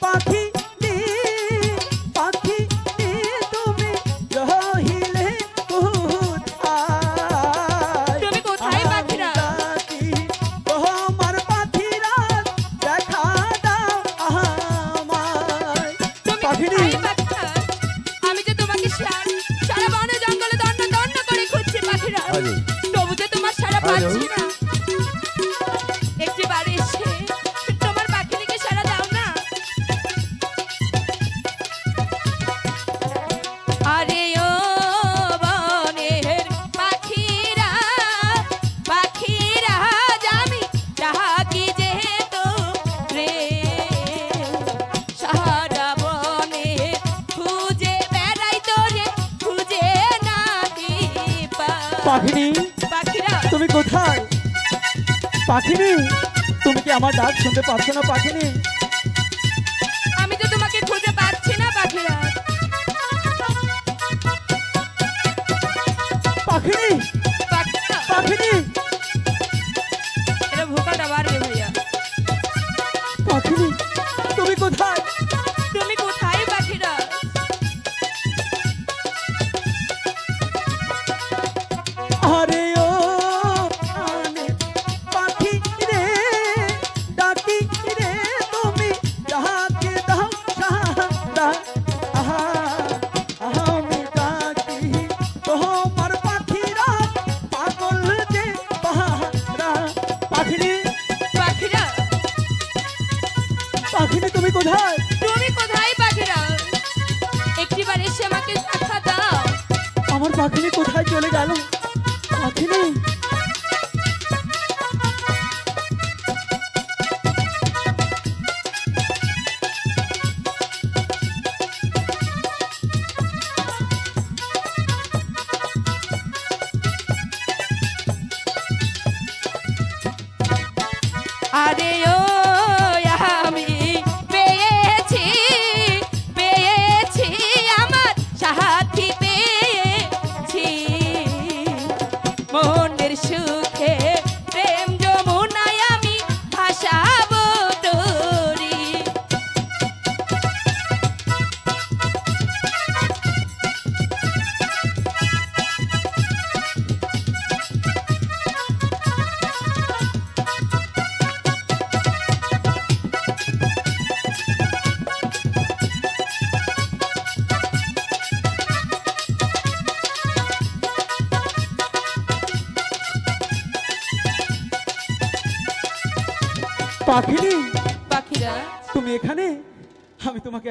পাখি পাখি তুমি রহিলে কোথায়? তুমি কোথায় পাখিরা? তোমার পাখিরা দেখা দাও আমায়। পাখিনি আমি যে তোমাকে সারা বনে জঙ্গলে দণ্ড দণ্ড করে খুঁজছি পাখিরা, তবু যে তোমার সারা পাচ্ছি না। একটি বাড়ি এসে তোমার পাখিকে সারা দাও না। আরে ও বনের পাখিরা পাখিরা আমি ডাকি যে তো রে, সারা বনে খুঁজে বেড়াই তোরে খুঁজে নাহি পাই। পাখিনি পাখিরা তুমি কোথায়? পাখিনি তুমি কি আমার ডাক শুনতে পাচ্ছ না? পাখিনি আমি তো তোমাকে খুঁজে পাচ্ছি না পাখিরা। পাখিনি পাখিরা পাখিনি এটা ভোকাটা বাড়বে ভাইয়া। পাখিনি তুমি কোথায়? তুমি কোথায় পাখিরা? আরে ও আনে পাখি রে ডাকি রে তুমি ডাকে দাও সাদা আমি ডাকি তোমার পাখিরা পাগল যে পাহারা। পাখিনি পাখিরা পাখিনি তুমি কোথায়? তুমি কোথায় পাখিরা? একটিবার এসে আমাকে দেখা দাও। আমার পাখিনি কোথায় চলে গেল? পাখিনি আরে ও আমি পেয়েছি পেয়েছি আমার সাথী পেয়েছি, মনের সুখে প্রেম যমুনায় আমি ভাসাবো তোরি। পাখিনি পাখিরা তুমি এখানে? আমি তোমাকে